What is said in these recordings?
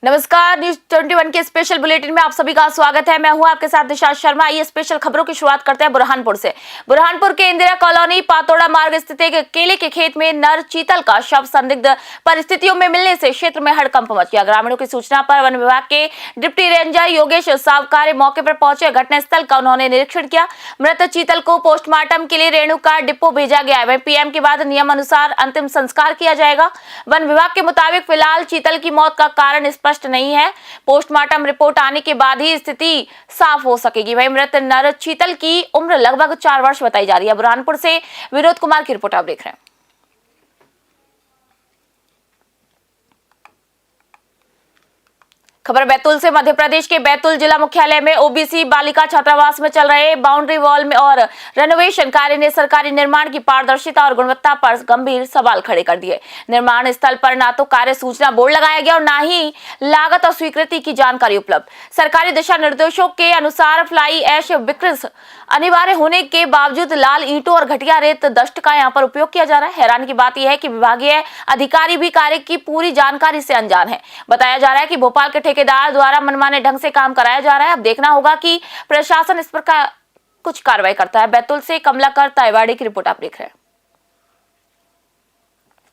नमस्कार, न्यूज 21 के special bulletin में आप सभी का स्वागत है। मैं हूं आपके साथ निशा शर्मा। ये स्पेशल खबरों की शुरुआत करते हैं बुरहानपुर से। बुरहानपुर के इंदिरा कॉलोनी पातोड़ा मार्ग स्थित एक केले के खेत में नर चीतल का शव संदिग्ध परिस्थितियों में मिलने से क्षेत्र में हड़कंप मच गया। ग्रामीणों की सूचना पर वन विभाग के डिप्टी रेंजर योगेश सावकारे मौके पर पहुंचे। घटनास्थल का उन्होंने निरीक्षण किया। मृत चीतल को पोस्टमार्टम के लिए रेणुका डिपो भेजा गया है। वहीं पीएम के बाद नियम अनुसार अंतिम संस्कार किया जाएगा। वन विभाग के मुताबिक फिलहाल चीतल की मौत का कारण स्पष्ट नहीं है। पोस्टमार्टम रिपोर्ट आने के बाद ही स्थिति साफ हो सकेगी। वहीं मृत नर चीतल की उम्र लगभग 4 वर्ष बताई जा रही है। बुरहानपुर से विनोद कुमार की रिपोर्ट आप देख रहे हैं। खबर बैतूल से। मध्य प्रदेश के बैतूल जिला मुख्यालय में ओबीसी बालिका छात्रावास में चल रहे बाउंड्री वॉल में और रेनोवेशन कार्य ने सरकारी निर्माण की पारदर्शिता और गुणवत्ता पर गंभीर सवाल खड़े कर दिए। निर्माण स्थल पर ना तो कार्य सूचना बोर्ड लगाया गया और ना ही लागत और स्वीकृति की जानकारी उपलब्ध। सरकारी दिशा निर्देशों के अनुसार फ्लाई ऐश विकृत अनिवार्य होने के बावजूद लाल ईंटों और घटिया रेत डस्ट का यहाँ पर उपयोग किया जा रहा है। हैरान की बात यह है कि विभागीय अधिकारी भी कार्य की पूरी जानकारी से अनजान है। बताया जा रहा है कि भोपाल के ठेकेदार द्वारा मनमाने ढंग से काम कराया जा रहा है। अब देखना होगा कि प्रशासन इस पर कुछ कार्रवाई करता है। बैतूल से कमलाकर ताइवाड़ी की रिपोर्ट आप देख रहे हैं।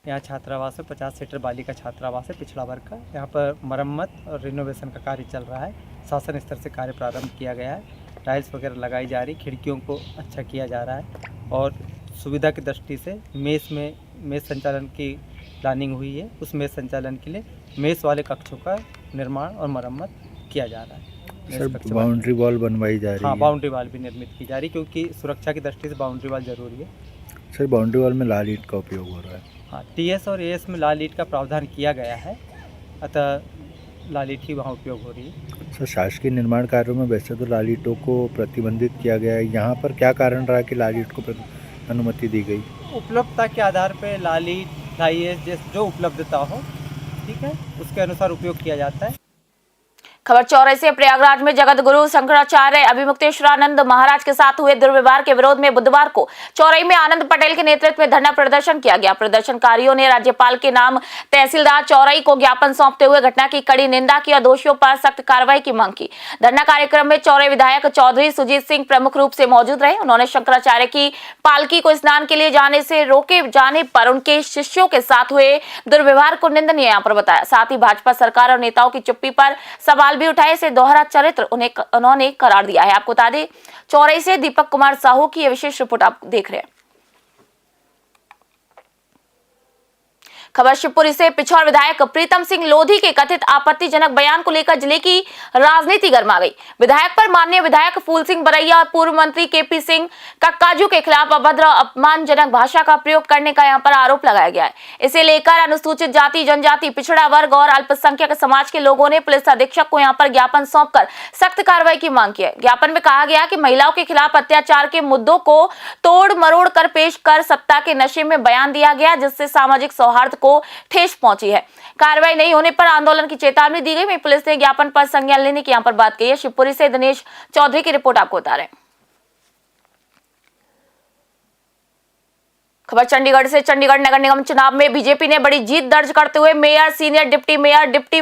यहाँ छात्रावास है, 50 सीटर बालिका छात्रावास है, पिछड़ा वर्ग का। यहाँ पर मरम्मत और रिनोवेशन का कार्य चल रहा है। शासन स्तर से कार्य प्रारंभ किया गया है। टाइल्स वगैरह लगाई जा रही, खिड़कियों को अच्छा किया जा रहा है और सुविधा की दृष्टि से मेस संचालन की प्लानिंग हुई है। उस मेस संचालन के लिए मेस वाले कक्षों का निर्माण और मरम्मत किया जा रहा है। सर, बाउंड्री वॉल बनवाई जा रही है। हाँ, बाउंड्री वॉल भी निर्मित की जा रही, क्योंकि सुरक्षा की दृष्टि से बाउंड्री वॉल जरूरी है। सर, बाउंड्री वॉल में लाल ईंट का उपयोग हो रहा है। हाँ, टीएस और एएस में लाल ईंट का प्रावधान किया गया है, अतः लाल ईंट ही वहाँ उपयोग हो रही है। सर, शासकीय निर्माण कार्यों में वैसे तो लाल ईंटों को प्रतिबंधित किया गया है, यहाँ पर क्या कारण रहा कि लाल ईंट को अनुमति दी गई? उपलब्धता के आधार पर लाल ईंट, फ्लाई ऐश जो उपलब्धता हो, ठीक है, उसके अनुसार उपयोग किया जाता है। खबर चौराई से। प्रयागराज में जगत गुरु शंकराचार्य अभिमुक्तेश्वरानंद महाराज के साथ हुए दुर्व्यवहार के विरोध में बुधवार को चौराई में आनंद पटेल के नेतृत्व में धरना प्रदर्शन किया गया। प्रदर्शनकारियों ने राज्यपाल के नाम तहसीलदार चौराई को ज्ञापन सौंपते हुए घटना की कड़ी निंदा की और दोषियों पर सख्त कार्रवाई की मांग की। धरना कार्यक्रम में चौराई विधायक चौधरी सुजीत सिंह प्रमुख रूप से मौजूद रहे। उन्होंने शंकराचार्य की पालकी को स्नान के लिए जाने से रोके जाने पर उनके शिष्यों के साथ हुए दुर्व्यवहार को निंदनीय यहाँ पर बताया। साथ ही भाजपा सरकार और नेताओं की चुप्पी पर सवाल भी उठाए से दोहरा चरित्र उन्होंने करार दिया है। आपको बता दें, चौराई से दीपक कुमार साहू की यह विशेष रिपोर्ट आप देख रहे हैं। खबर शिवपुरी से। पिछौर विधायक प्रीतम सिंह लोधी के कथित आपत्तिजनक बयान को लेकर जिले की राजनीति गर्मा गई। विधायक पर माननीय विधायक फूल सिंह बरैया और पूर्व मंत्री केपी सिंह कक्काजू के खिलाफ अभद्र और अपमानजनक भाषा का प्रयोग करने का यहां पर आरोप लगाया गया है। इसे लेकर अनुसूचित जाति, जनजाति, पिछड़ा वर्ग और अल्पसंख्यक समाज के लोगों ने पुलिस अधीक्षक को यहां पर ज्ञापन सौंपकर सख्त कार्रवाई की मांग की है। ज्ञापन में कहा गया कि महिलाओं के खिलाफ अत्याचार के मुद्दों को तोड़ मरोड़ कर पेश कर सत्ता के नशे में बयान दिया गया, जिससे सामाजिक सौहार्द को ठेस पहुंची है। कार्रवाई नहीं होने पर आंदोलन की चेतावनी दी गई। वहीं पुलिस ने ज्ञापन पर संज्ञान लेने की यहां पर बात कही है। शिवपुरी से दिनेश चौधरी की रिपोर्ट आपको बता रहे हैं। खबर चंडीगढ़ से। चंडीगढ़ नगर निगम चुनाव में बीजेपी ने बड़ी जीत दर्ज करते हुए मेयर, सीनियर डिप्टी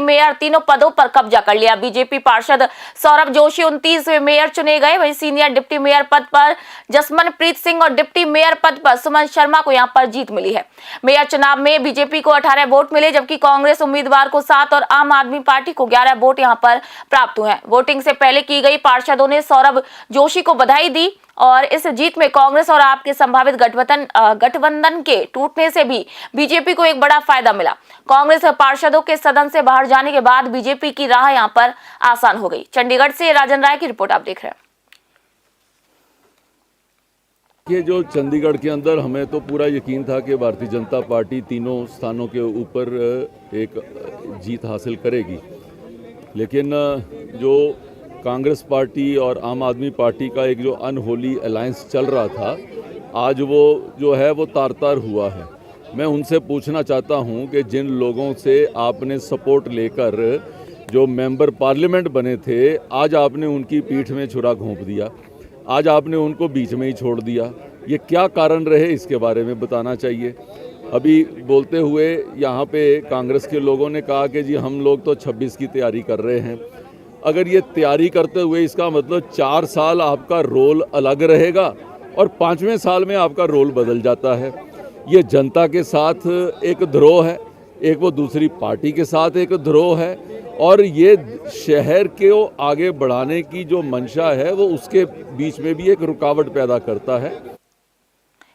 मेयर तीनों पदों पर कब्जा कर लिया। बीजेपी पार्षद सौरभ जोशी 29वें मेयर चुने गए। वहीं सीनियर डिप्टी मेयर पद पर जसमनप्रीत सिंह और डिप्टी मेयर पद पर सुमन शर्मा को यहां पर जीत मिली है। मेयर चुनाव में बीजेपी को 18 वोट मिले, जबकि कांग्रेस उम्मीदवार को 7 और आम आदमी पार्टी को 11 वोट यहां पर प्राप्त हुए हैं। वोटिंग से पहले की गई पार्षदों ने सौरभ जोशी को बधाई दी और इस जीत में कांग्रेस और आप के संभावित गठबंधन के टूटने से भी बीजेपी को एक बड़ा फायदा मिला। कांग्रेस पार्षदों के सदन से बाहर जाने के बाद बीजेपी की राह यहां पर आसान हो गई। चंडीगढ़ से राजन राय की रिपोर्ट आप देख रहे हैं। ये जो चंडीगढ़ के अंदर हमें तो पूरा यकीन था कि भारतीय जनता पार्टी तीनों स्थानों के ऊपर एक जीत हासिल करेगी, लेकिन जो कांग्रेस पार्टी और आम आदमी पार्टी का एक जो अनहोली अलायंस चल रहा था, आज वो जो है वो तार तार हुआ है। मैं उनसे पूछना चाहता हूं कि जिन लोगों से आपने सपोर्ट लेकर जो मेंबर पार्लियामेंट बने थे, आज आपने उनकी पीठ में छुरा घोंप दिया, आज आपने उनको बीच में ही छोड़ दिया। ये क्या कारण रहे, इसके बारे में बताना चाहिए। अभी बोलते हुए यहाँ पे कांग्रेस के लोगों ने कहा कि जी हम लोग तो 26 की तैयारी कर रहे हैं। अगर ये तैयारी करते हुए इसका मतलब 4 साल आपका रोल अलग रहेगा और 5वें साल में आपका रोल बदल जाता है। ये जनता के साथ एक द्रोह है, एक वो दूसरी पार्टी के साथ एक द्रोह है, और ये शहर को आगे बढ़ाने की जो मंशा है वो उसके बीच में भी एक रुकावट पैदा करता है।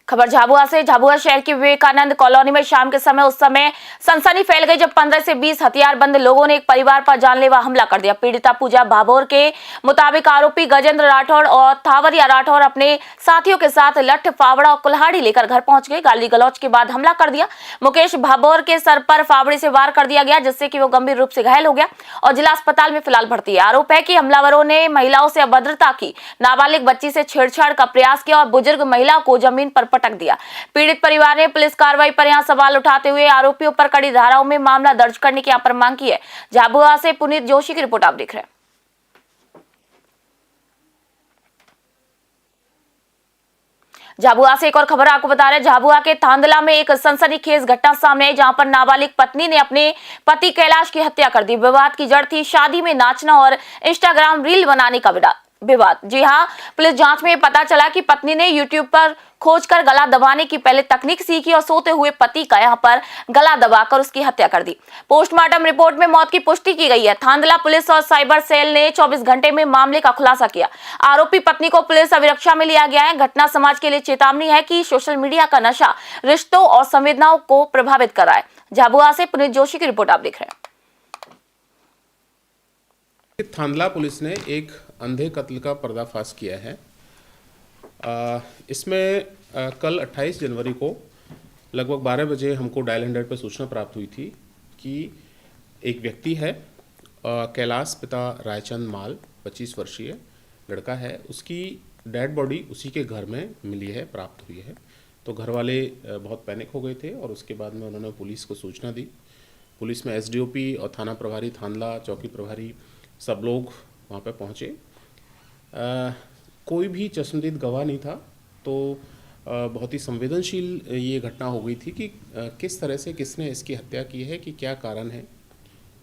खबर झाबुआ से। झाबुआ शहर की विवेकानंद कॉलोनी में शाम के समय उस समय सनसनी फैल गई जब 15 से 20 हथियारबंद लोगों ने एक परिवार पर जानलेवा हमला कर दिया। पीड़िता पूजा भाभोर के मुताबिक आरोपी गजेंद्र राठौड़ और थावरिया राठौड़ अपने साथियों के साथ लठ, फावड़ा और कुल्हाड़ी लेकर घर पहुंच गए। गाली गलौज के बाद हमला कर दिया। मुकेश भाभोर के सर पर फावड़े से वार कर दिया गया, जिससे कि वो गंभीर रूप से घायल हो गया और जिला अस्पताल में फिलहाल भर्ती है। आरोप है कि हमलावरों ने महिलाओं से अभद्रता की, नाबालिग बच्ची से छेड़छाड़ का प्रयास किया और बुजुर्ग महिला को जमीन पर पटक दिया। पीड़ित परिवार ने पुलिस कार्रवाई पर यहां सवाल उठाते हुए आरोपियों पर कड़ी धाराओं में मामला दर्ज करने की यहां पर मांग की है। झाबुआ से पुनीत जोशी की रिपोर्ट आप देख रहे हैं। झाबुआ से एक और खबर आपको बता रहे हैं। झाबुआ के थांदला में एक सनसनीखेज घटना सामने आई, जहां पर नाबालिग पत्नी ने अपने पति कैलाश की हत्या कर दी। विवाद की जड़ थी शादी में नाचना और इंस्टाग्राम रील बनाने का विवाद। जी हां, पुलिस जांच में पता चला कि पत्नी ने यूट्यूब पर खोजकर गला दबाने की पहले तकनीक सीखी और सोते हुए पति का यहां पर गला दबाकर उसकी हत्या कर दी। पोस्टमार्टम रिपोर्ट में मौत की पुष्टि की गई है। थांदला पुलिस और साइबर सेल ने 24 घंटे में मामले का खुलासा किया। आरोपी पत्नी को पुलिस अभिरक्षा में लिया गया है। घटना समाज के लिए चेतावनी है कि सोशल मीडिया का नशा रिश्तों और संवेदनाओं को प्रभावित कर रहा है। झाबुआ से पुनीत जोशी की रिपोर्ट आप देख रहे हैं। थांदला पुलिस ने एक अंधे कत्ल का पर्दाफाश किया है। इसमें कल 28 जनवरी को लगभग 12 बजे हमको डायल 100 पर सूचना प्राप्त हुई थी कि एक व्यक्ति है, कैलाश पिता रायचंद माल, 25 वर्षीय लड़का है, उसकी डेड बॉडी उसी के घर में मिली है, प्राप्त हुई है। तो घर वाले बहुत पैनिक हो गए थे और उसके बाद में उन्होंने पुलिस को सूचना दी। पुलिस में एसडीओपी और थाना प्रभारी, थांदला चौकी प्रभारी सब लोग वहाँ पे पहुँचे। कोई भी चश्मदीद गवाह नहीं था, तो बहुत ही संवेदनशील ये घटना हो गई थी कि किस तरह से किसने इसकी हत्या की है, कि क्या कारण है।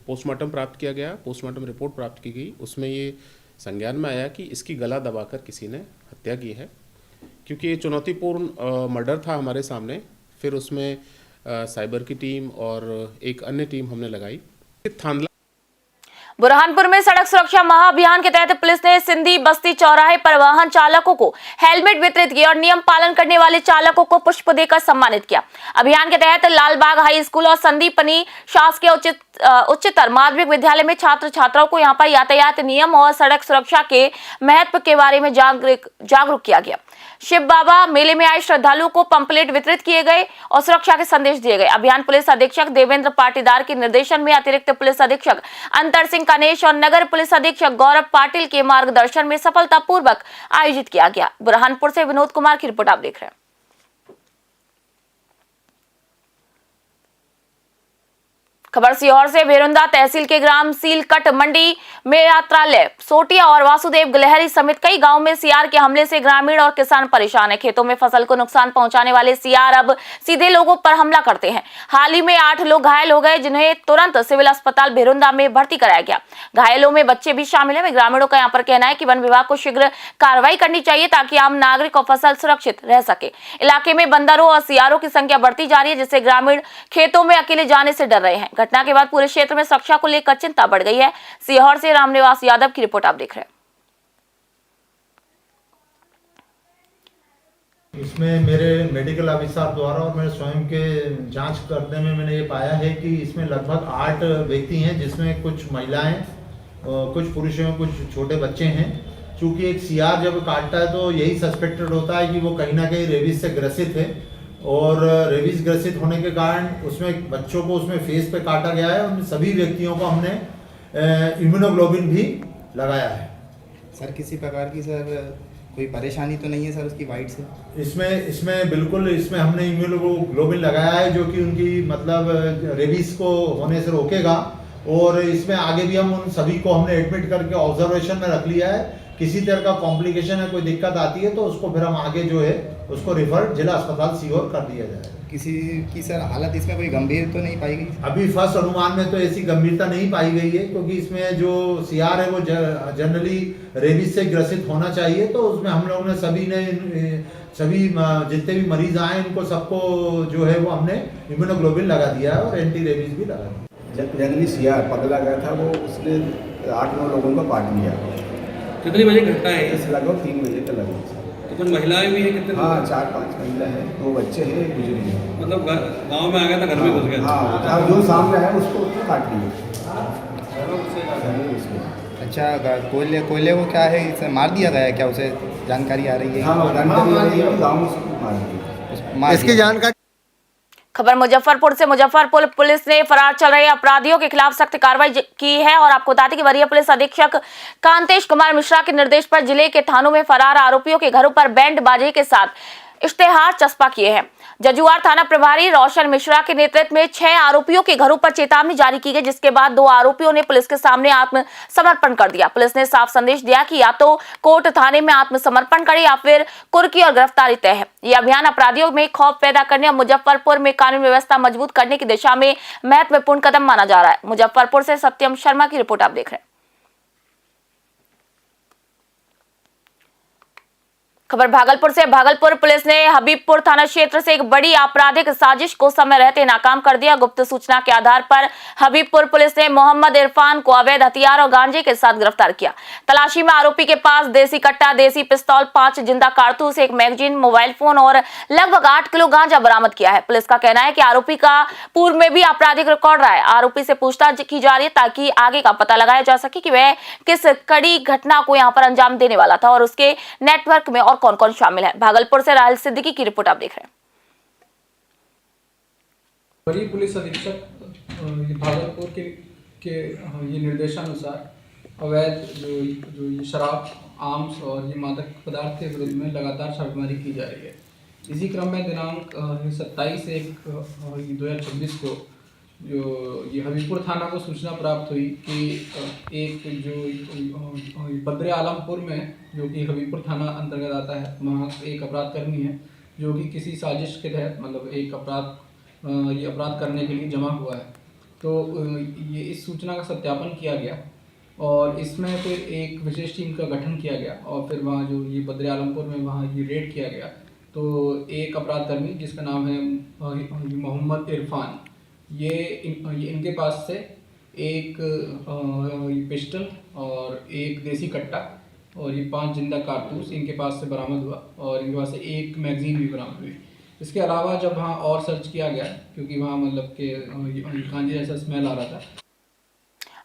पोस्टमार्टम प्राप्त किया गया, पोस्टमार्टम रिपोर्ट प्राप्त की गई। उसमें ये संज्ञान में आया कि इसकी गला दबाकर किसी ने हत्या की है। क्योंकि ये चुनौतीपूर्ण मर्डर था हमारे सामने, फिर उसमें साइबर की टीम और एक अन्य टीम हमने लगाई। थांदला बुरहानपुर में सड़क सुरक्षा महाअभियान के तहत पुलिस ने सिंधी बस्ती चौराहे पर वाहन चालकों को हेलमेट वितरित किए और नियम पालन करने वाले चालकों को पुष्प देकर सम्मानित किया। अभियान के तहत लालबाग हाई स्कूल और संदीपनी शासकीय उच्चतर माध्यमिक विद्यालय में छात्र छात्राओं को यहां पर यातायात नियम और सड़क सुरक्षा के महत्व के बारे में जागरूक किया गया। शिव बाबा मेले में आए श्रद्धालुओं को पंपलेट वितरित किए गए और सुरक्षा के संदेश दिए गए। अभियान पुलिस अधीक्षक देवेंद्र पाटीदार के निर्देशन में अतिरिक्त पुलिस अधीक्षक अंतर सिंह कनेश और नगर पुलिस अधीक्षक गौरव पाटिल के मार्गदर्शन में सफलतापूर्वक आयोजित किया गया। बुरहानपुर से विनोद कुमार की रिपोर्ट आप देख रहे हैं। खबर सीहोर से। भेरुंदा तहसील के ग्राम सीलकट मंडी में यात्रालय सोटिया और वासुदेव गलहरी समेत कई गांवों में सियार के हमले से ग्रामीण और किसान परेशान है। खेतों में फसल को नुकसान पहुंचाने वाले सियार अब सीधे लोगों पर हमला करते हैं। हाल ही में 8 लोग घायल हो गए, जिन्हें तुरंत सिविल अस्पताल भेरुंदा में भर्ती कराया गया। घायलों में बच्चे भी शामिल हैं। ग्रामीणों का यहाँ पर कहना है कि वन विभाग को शीघ्र कार्रवाई करनी चाहिए ताकि आम नागरिक और फसल सुरक्षित रह सके। इलाके में बंदरों और सियारों की संख्या बढ़ती जा रही है, जिससे ग्रामीण खेतों में अकेले जाने से डर रहे हैं। घटना के बाद पूरे क्षेत्र में सुरक्षा को लेकर चिंता बढ़ गई है। सीहोर से रामनिवास यादव की रिपोर्ट आप देख रहे हैं। इसमें मेरे मेडिकल ऑफिसर द्वारा और मेरे स्वयं के जांच करने में मैंने ये पाया है कि इसमें लगभग 8 व्यक्ति हैं, जिसमें कुछ महिलाएं, कुछ पुरुष हैं, कुछ छोटे बच्चे हैं। चूंकि एक सियार जब काटता है तो यही सस्पेक्टेड होता है कि वो कहीं ना कहीं रेबीज से ग्रसित है, और रेबीज ग्रसित होने के कारण उसमें बच्चों को उसमें फेस पे काटा गया है। उन सभी व्यक्तियों को हमने इम्यूनोग्लोबिन भी लगाया है। सर किसी प्रकार की सर कोई परेशानी तो नहीं है सर उसकी वाइट से? इसमें बिल्कुल इसमें हमने इम्यूनोग्लोबिन लगाया है, जो कि उनकी मतलब रेबीज को होने से रोकेगा। और इसमें आगे भी हम उन सभी को हमने एडमिट करके ऑब्जर्वेशन में रख लिया है किसी तरह का कॉम्प्लिकेशन है, कोई दिक्कत आती है तो उसको फिर हम आगे जो है उसको रिफर जिला अस्पताल सीहोर कर दिया जाएगा। किसी की सर हालत इसमें कोई गंभीर तो नहीं पाई गई? अभी फर्स्ट अनुमान में तो ऐसी गंभीरता नहीं पाई गई है, क्योंकि इसमें जो सीआर है वो जनरली रेबीज से ग्रसित होना चाहिए। तो उसमें हम लोगों ने सभी जितने भी मरीज आए उनको सबको जो है वो हमने इम्यूनोग्लोबिन लगा दिया है और एंटी रेबीज भी लगा दिया। जनरली सीआर पगला गया था, वो उसने 8-9 लोगों को काट लिया। कितने बजे घटना है? लगभग 3 बजे के लगभग। तो कुछ महिलाएं भी हैं? कितने? हाँ, 4-5 महिला है, 2 बच्चे हैं, एक बुजुर्ग है। मतलब गांव में आ गया था, घर में घुस गया? हाँ, जो सामने है उसको काट लिया। अच्छा, कोयले को क्या है, इसे मार दिया गया है क्या? उसे जानकारी आ रही है? हाँ, जानकारी गाँव में मार दिया। इसकी जानकारी। खबर मुजफ्फरपुर से। मुजफ्फरपुर पुलिस ने फरार चल रहे अपराधियों के खिलाफ सख्त कार्रवाई की है और आपको बता दें कि वरीय पुलिस अधीक्षक कांतेश कुमार मिश्रा के निर्देश पर जिले के थानों में फरार आरोपियों के घरों पर बैंड बाजे के साथ इश्तेहार चस्पा किए हैं। जजुआर थाना प्रभारी रोशन मिश्रा के नेतृत्व में 6 आरोपियों के घरों पर चेतावनी जारी की गई, जिसके बाद 2 आरोपियों ने पुलिस के सामने आत्मसमर्पण कर दिया। पुलिस ने साफ संदेश दिया कि या तो कोर्ट थाने में आत्मसमर्पण करे या फिर कुर्की और गिरफ्तारी तय है। यह अभियान अपराधियों में खौफ पैदा करने और मुजफ्फरपुर में कानून व्यवस्था मजबूत करने की दिशा में महत्वपूर्ण कदम माना जा रहा है। मुजफ्फरपुर से सत्यम शर्मा की रिपोर्ट आप देख रहे हैं। खबर भागलपुर से। भागलपुर पुलिस ने हबीबपुर थाना क्षेत्र से एक बड़ी आपराधिक साजिश को समय रहते नाकाम कर दिया। गुप्त सूचना के आधार पर हबीबपुर पुलिस ने मोहम्मद इरफान को अवैध हथियार और गांजे के साथ गिरफ्तार किया। तलाशी में आरोपी के पास देसी कट्टा, देसी पिस्तौल, 5 जिंदा कारतूस, 1 मैगजीन, मोबाइल फोन और लगभग 8 किलो गांजा बरामद किया है। पुलिस का कहना है कि आरोपी का पूर्व में भी आपराधिक रिकॉर्ड रहा है। आरोपी से पूछताछ की जा रही है ताकि आगे का पता लगाया जा सके कि वह किस कड़ी घटना को यहां पर अंजाम देने वाला था और उसके नेटवर्क में और कौन कौन शामिल है। भागलपुर से राहुल सिद्दीकी की रिपोर्ट आप देख रहे हैं। वरीय पुलिस अधीक्षक भागलपुर के ये निर्देशानुसार अवैध जो ये शराब, आर्म्स और ये मादक पदार्थ के विरुद्ध में लगातार छापेमारी की जा रही है। इसी क्रम में दिनांक 27/1/2026 को जो ये हबीबपुर थाना को सूचना प्राप्त हुई कि एक जो बद्रे आलमपुर में, जो कि हबीबपुर थाना अंतर्गत आता है, वहाँ एक अपराधकर्मी है जो कि किसी साजिश के तहत मतलब एक ये अपराध करने के लिए जमा हुआ है। तो ये इस सूचना का सत्यापन किया गया और इसमें फिर एक विशेष टीम का गठन किया गया और फिर वहाँ जो ये बद्रे आलमपुर में वहाँ ये रेड किया गया। तो एक अपराधकर्मी जिसका नाम है मोहम्मद इरफान, ये इनके पास से एक पिस्टल और एक देसी कट्टा और ये 5 जिंदा कारतूस इनके पास से बरामद हुआ और इनके पास से 1 मैगजीन भी बरामद हुई। इसके अलावा जब वहाँ और सर्च किया गया, क्योंकि वहाँ मतलब के गांजे जैसा स्मेल आ रहा था।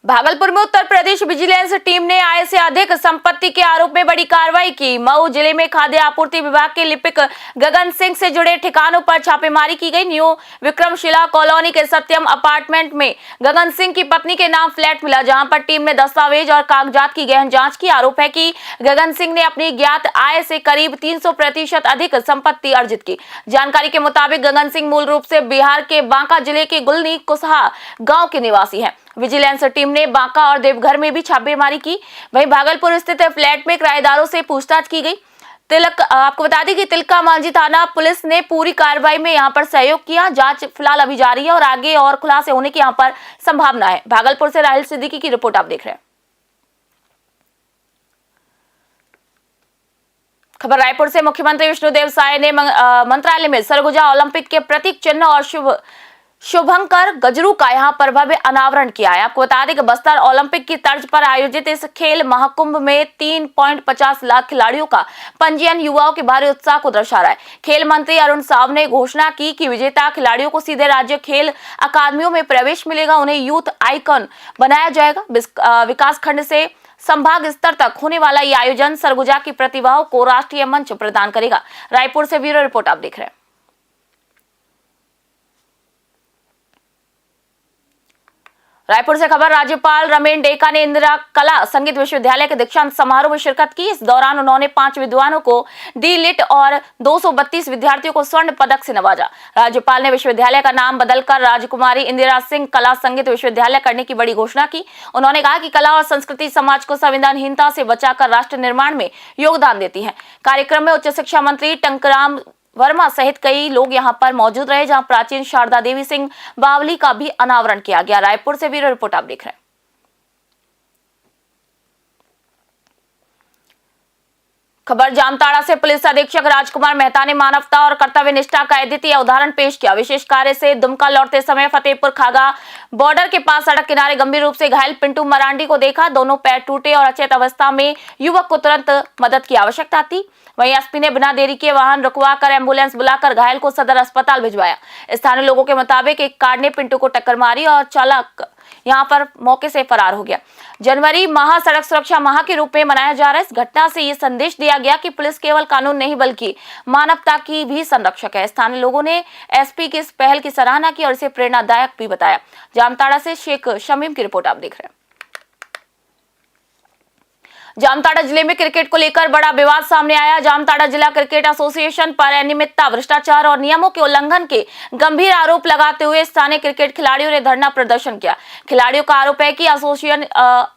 भागलपुर में उत्तर प्रदेश विजिलेंस टीम ने आय से अधिक संपत्ति के आरोप में बड़ी कार्रवाई की। मऊ जिले में खाद्य आपूर्ति विभाग के लिपिक गगन सिंह से जुड़े ठिकानों पर छापेमारी की गई। न्यू विक्रमशिला कॉलोनी के सत्यम अपार्टमेंट में गगन सिंह की पत्नी के नाम फ्लैट मिला, जहां पर टीम ने दस्तावेज और कागजात की गहन जांच की। आरोप है कि गगन सिंह ने अपनी ज्ञात आय से करीब 300% अधिक संपत्ति अर्जित की। जानकारी के मुताबिक गगन सिंह मूल रूप से बिहार के बांका जिले के गुलनी कुसहा गाँव के निवासी है। विजिलेंस टीम ने बांका और देवघर में भी छापेमारी की। वहीं भागलपुर स्थित फ्लैट में किराएदारों से पूछताछ की गई। आपको बता दें कि तिलका मांझी थाना पुलिस ने पूरी कार्रवाई में यहां पर सहयोग किया। जांच फिलहाल अभी जारी है और आगे और खुलासे होने की यहां पर संभावना है। भागलपुर से राहुल सिद्दीकी की रिपोर्ट आप देख रहे हैं। खबर रायपुर से। मुख्यमंत्री विष्णुदेव साय ने मंत्रालय में सरगुजा ओलंपिक के प्रतीक चिन्ह और शुभंकर गजरू का यहां पर भव्य अनावरण किया है। आपको बता दें कि बस्तर ओलंपिक की तर्ज पर आयोजित इस खेल महाकुंभ में 3.50 लाख खिलाड़ियों का पंजीयन युवाओं के भारी उत्साह को दर्शा रहा है। खेल मंत्री अरुण साव ने घोषणा की कि विजेता खिलाड़ियों को सीधे राज्य खेल अकादमियों में प्रवेश मिलेगा, उन्हें यूथ आइकन बनाया जाएगा। विकास खंड से संभाग स्तर तक होने वाला ये आयोजन सरगुजा की प्रतिभाओं को राष्ट्रीय मंच प्रदान करेगा। रायपुर से ब्यूरो रिपोर्ट आप देख रहे हैं। रायपुर से खबर। राज्यपाल रमेन डेका ने इंदिरा कला संगीत विश्वविद्यालय के दीक्षांत समारोह में शिरकत की। इस दौरान उन्होंने 5 विद्वानों को डी लिट और 232 विद्यार्थियों को स्वर्ण पदक से नवाजा। राज्यपाल ने विश्वविद्यालय का नाम बदलकर राजकुमारी इंदिरा सिंह कला संगीत विश्वविद्यालय करने की बड़ी घोषणा की। उन्होंने कहा कि कला और संस्कृति समाज को संविधानहीनता से बचाकर राष्ट्र निर्माण में योगदान देती है। कार्यक्रम में उच्च शिक्षा मंत्री टंकराम वर्मा सहित कई लोग यहां पर मौजूद रहे, जहां प्राचीन शारदा देवी सिंह बावली का भी अनावरण किया गया। रायपुर से ब्यूरो रिपोर्ट आप देख रहे हैं। खबर जामताड़ा से। पुलिस अधीक्षक राजकुमार मेहता ने मानवता और कर्तव्य निष्ठा का अद्वितीय उदाहरण पेश किया। विशेष कार्य से दुमका लौटते समय फतेहपुर खागा बॉर्डर के पास सड़क किनारे गंभीर रूप से घायल पिंटू मरांडी को देखा। दोनों पैर टूटे और अचेत अवस्था में युवक को तुरंत मदद की आवश्यकता थी। वहीं एसपी ने बिना देरी के वाहन रुकवाकर एम्बुलेंस बुलाकर घायल को सदर अस्पताल भिजवाया। स्थानीय लोगों के मुताबिक एक कार ने पिंटू को टक्कर मारी और चालक यहां पर मौके से फरार हो गया। जनवरी माह सड़क सुरक्षा माह के रूप में मनाया जा रहा है। इस घटना से ये संदेश दिया गया कि पुलिस केवल कानून नहीं बल्कि मानवता की भी संरक्षक है। स्थानीय लोगों ने एसपी की इस पहल की सराहना की और इसे प्रेरणादायक भी बताया। जामताड़ा से शेख शमीम की रिपोर्ट आप देख रहे हैं। जामताड़ा जिले में क्रिकेट को लेकर बड़ा विवाद सामने आया। जामताड़ा जिला क्रिकेट एसोसिएशन पर अनियमितता, भ्रष्टाचार और नियमों के उल्लंघन के गंभीर आरोप लगाते हुए स्थानीय क्रिकेट खिलाड़ियों ने धरना प्रदर्शन किया। खिलाड़ियों का आरोप है कि एसोसिएशन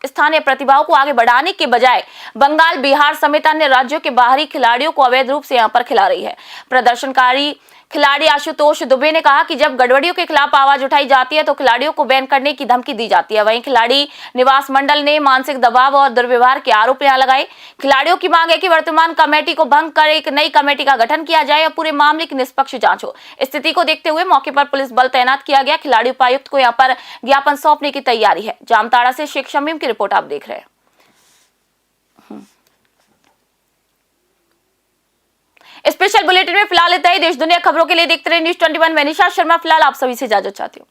स्थानीय प्रतिभाओं को आगे बढ़ाने के बजाय बंगाल, बिहार समेत अन्य राज्यों के बाहरी खिलाड़ियों को अवैध रूप से यहां पर खिला रही है। प्रदर्शनकारी खिलाड़ी आशुतोष दुबे ने कहा कि जब गड़बड़ियों के खिलाफ आवाज उठाई जाती है तो खिलाड़ियों को बैन करने की धमकी दी जाती है। वहीं खिलाड़ी निवास मंडल ने मानसिक दबाव और दुर्व्यवहार के आरोप यहां लगाए। खिलाड़ियों की मांग है कि वर्तमान कमेटी को भंग कर एक नई कमेटी का गठन किया जाए और पूरे मामले की निष्पक्ष जांच हो। स्थिति को देखते हुए मौके पर पुलिस बल तैनात किया गया। खिलाड़ी उपायुक्त को यहां पर ज्ञापन सौंपने की तैयारी है। जामताड़ा से शेख शमीम की रिपोर्ट आप देख रहे हैं। स्पेशल बुलेटिन में फिलहाल इतना ही। देश दुनिया खबरों के लिए देखते रहिए न्यूज़ 21। मैं निशा शर्मा फिलहाल आप सभी से इजाजत चाहती हूँ।